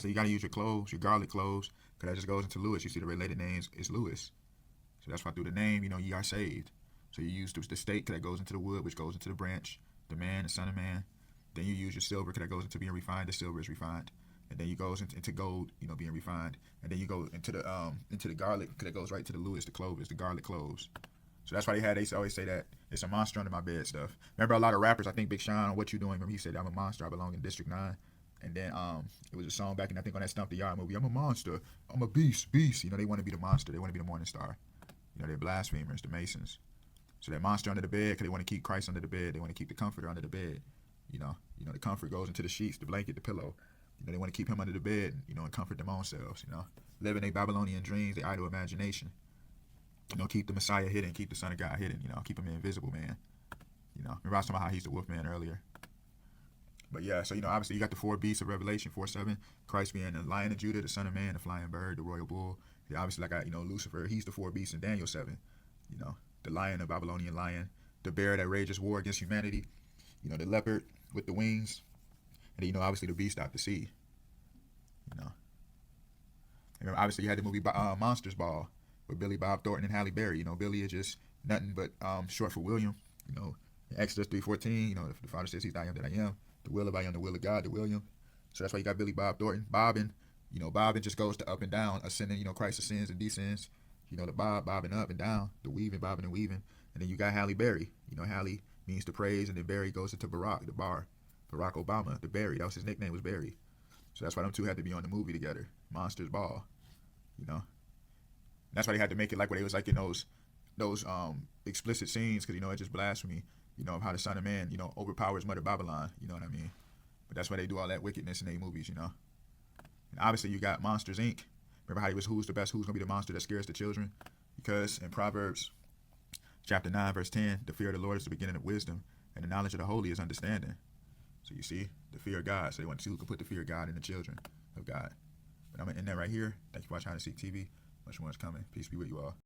So you got to use your cloves, your garlic cloves, because that just goes into Lewis. You see the related names is Lewis. So that's why through the name, ye are saved. So you use the stake that goes into the wood, which goes into the branch, the man, the son of man. Then you use your silver that goes into being refined. The silver is refined. And then you goes into gold, being refined. And then you go into the garlic that goes right to the Lewis, the cloves, the garlic cloves. So that's why they always say that it's a monster under my bed stuff. Remember a lot of rappers, I think Big Sean, What You Doing? Remember he said, I'm a monster, I belong in District 9. And then it was a song back in, I think, on that Stump the Yard movie, I'm a monster, I'm a beast. They want to be the monster, they want to be the morning star. They're blasphemers, the Masons. So that monster under the bed, because they want to keep Christ under the bed, they want to keep the comforter under the bed. The comfort goes into the sheets, the blanket, the pillow. They want to keep him under the bed, and comfort them own selves, living their Babylonian dreams, their idle imagination. Keep the Messiah hidden, keep the Son of God hidden, keep him invisible, man. Remember I was talking about how he's the wolf man earlier. But yeah, so obviously you got the four beasts of Revelation, 4:7. Christ being the Lion of Judah, the Son of Man, the flying bird, the royal bull. Yeah, obviously like Lucifer, he's the four beasts in Daniel 7. The lion, the Babylonian lion, the bear that rages war against humanity. The leopard with the wings, and then obviously the beast out to sea. And obviously you had the movie Monsters Ball with Billy Bob Thornton and Halle Berry. Billy is just nothing but short for William. In Exodus 3:14, the Father says he's I am that I am. The will of I am, the will of God, the William. So that's why you got Billy Bob Thornton bobbing. Bobbing just goes to up and down, ascending. Christ ascends and descends. The bobbing up and down, the weaving, bobbing and weaving. And then you got Halle Berry. Halle means to praise, and then Berry goes into Barack, the bar. Barack Obama, the Berry. That was his nickname, was Berry. So that's why them two had to be on the movie together. Monsters Ball. That's why they had to make it like where they was like in those explicit scenes, because it's just blasphemy. Of how the Son of Man, overpowers Mother Babylon. You know what I mean? But that's why they do all that wickedness in their movies. And obviously you got Monsters Inc. Remember how he was who's the best, who's gonna be the monster that scares the children? Because in Proverbs chapter 9 verse 10, the fear of the Lord is the beginning of wisdom, and the knowledge of the holy is understanding. So you see, the fear of God. So they want to see who can put the fear of God in the children of God. But I'm gonna end that right here. Thank you for watching How to Seek TV. Much more is coming. Peace be with you all.